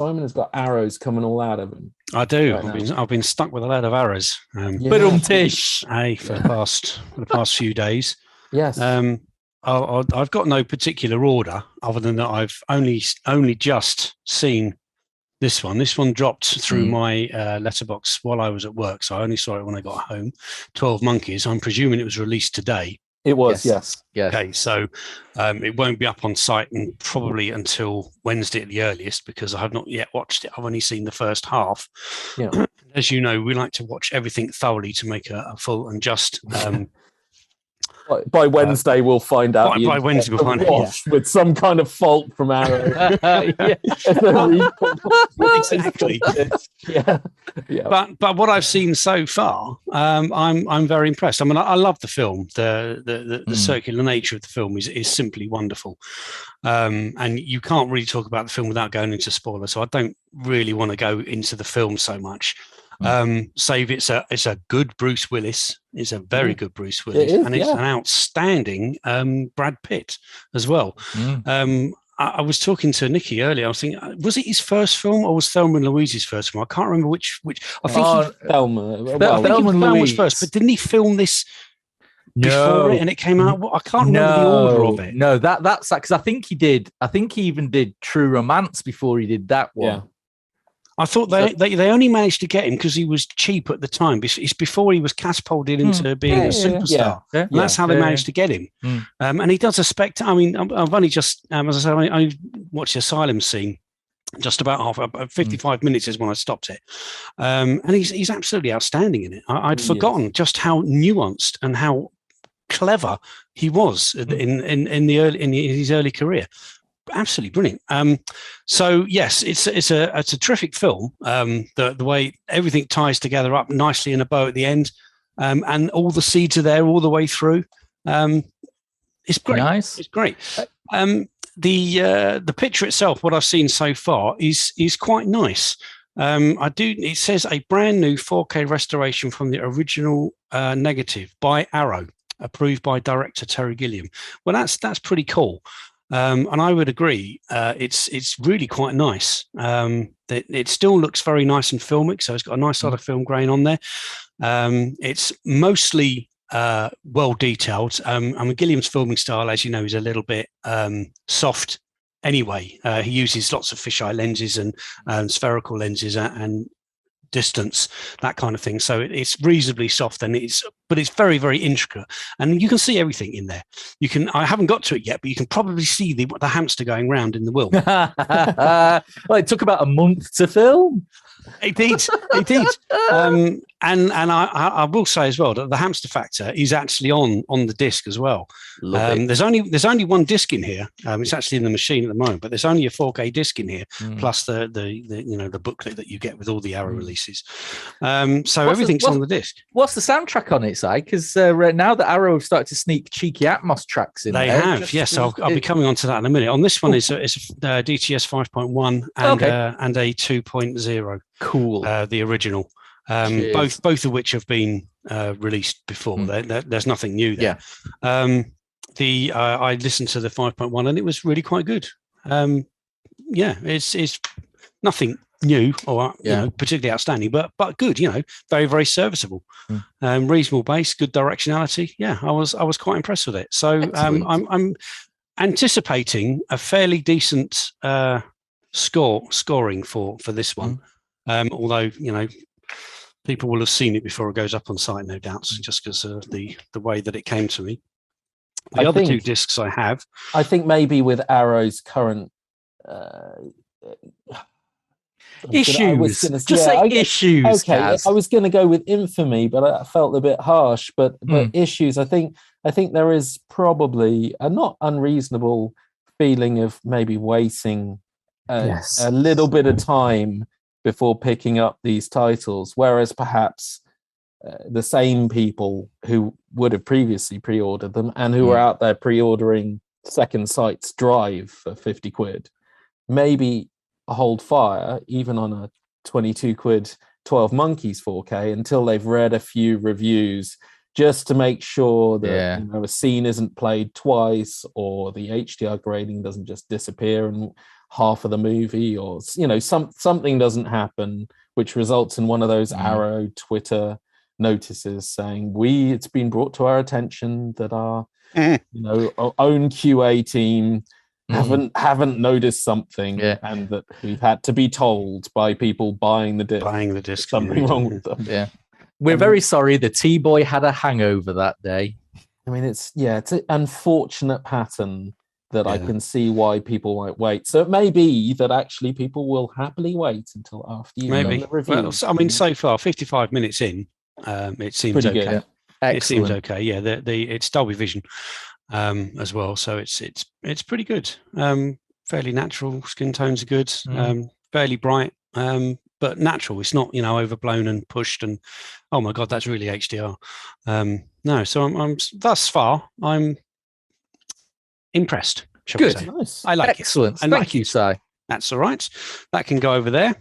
Simon has got arrows coming all out of him. I do. Right I've been stuck with a load of arrows. Tish. For the past few days. Yes. I've got no particular order other than that I've only just seen this one. This one dropped through my letterbox while I was at work, so I only saw it when I got home. 12 Monkeys. I'm presuming it was released today. It was, yes. Okay, so it won't be up on site and probably until Wednesday at the earliest because I have not yet watched it. I've only seen the first half. Yeah. As you know, we like to watch everything thoroughly to make a full and just. By Wednesday, we'll find out. By Wednesday, we'll find out with some kind of fault from Arrow. Exactly. Yeah. But what I've seen so far, I'm very impressed. I mean, I love the film. The circular nature of the film is simply wonderful. And you can't really talk about the film without going into spoilers. So I don't really want to go into the film so much. Save it's a good Bruce Willis. It's a very good Bruce Willis, and it's an outstanding Brad Pitt as well. I was talking to Nikki earlier. I was thinking, was it his first film or was Thelma and Louise's first film? I can't remember which. I think Thelma. Thelma was first, but didn't he film this before it and it came out? I can't remember the order of it. No, that's because I think he did. I think he even did True Romance before he did that one. Yeah. I thought they only managed to get him because he was cheap at the time. It's before he was catapulted into being a superstar. And that's how they managed to get him. And he does a spectacle. I mean, I've only just, as I said, I watched the Asylum scene. Just about 55 minutes is when I stopped it. And he's absolutely outstanding in it. I'd forgotten just how nuanced and how clever he was in his early career. Absolutely brilliant. So yes, it's a terrific film. The way everything ties together up nicely in a bow at the end, and all the seeds are there all the way through. It's great. Nice. It's great. The picture itself, what I've seen so far, is quite nice. It says a brand new 4K restoration from the original negative by Arrow, approved by director Terry Gilliam. Well, that's pretty cool. And I would agree. It's really quite nice. It still looks very nice and filmic, so it's got a nice sort of film grain on there. It's mostly well detailed. I mean, Gilliam's filming style, as you know, is a little bit soft. Anyway, he uses lots of fisheye lenses and spherical lenses and distance, that kind of thing. So it's reasonably soft, but it's very, very intricate, and you can see everything in there. I haven't got to it yet, but you can probably see the hamster going round in the wheel. Well, it took about a month to film. It did. And I will say as well that the hamster factor is actually on the disc as well. There's only one disc in here. It's actually in the machine at the moment, but there's only a 4K disc in here, plus the booklet that you get with all the Arrow releases. So everything's on the disc. What's the soundtrack on it, Si? Because now that Arrow have started to sneak cheeky Atmos tracks in, they have. Yes, I'll be coming on to that in a minute. On this one, it's a DTS 5.1 and a 2.0. Cool. The original. Both of which have been released before. There's nothing new there. I listened to the 5.1 and it was really quite good. It's nothing new or particularly outstanding, but good. Very, very serviceable. Reasonable bass, good directionality. I was quite impressed with it. So I'm anticipating a fairly decent scoring for this one. Although people will have seen it before it goes up on site, no doubt, just because of the way that it came to me. The other two discs I have, I think maybe with Arrow's current issues, say issues. Okay, Kaz. I was going to go with infamy, but I felt a bit harsh. But issues, I think there is probably a not unreasonable feeling of maybe wasting a little bit of time before picking up these titles, whereas perhaps the same people who would have previously pre-ordered them and who are out there pre-ordering Second Sight's Drive for 50 quid, maybe hold fire even on a 22 quid 12 Monkeys 4K until they've read a few reviews, just to make sure that a scene isn't played twice or the HDR grading doesn't just disappear, and half of the movie, or something doesn't happen, which results in one of those Arrow Twitter notices saying it's been brought to our attention that our our own QA team haven't noticed something, and that we've had to be told by people buying the disc something wrong with them. Yeah, we're very sorry. The T-Boy had a hangover that day. I mean, it's an unfortunate pattern that I can see why people might wait. So it may be that actually people will happily wait until after you've done the review. Well, I mean, so far, 55 minutes in, it seems pretty okay. Good. Yeah. It seems okay. Yeah, it's Dolby Vision as well, so it's pretty good. Fairly natural. Skin tones are good. Fairly bright, but natural. It's not overblown and pushed. And oh my god, that's really HDR. No, so I'm thus far I'm impressed. Good. Nice. I like Excellent. it. Thank you, Si. That's all right. That can go over there.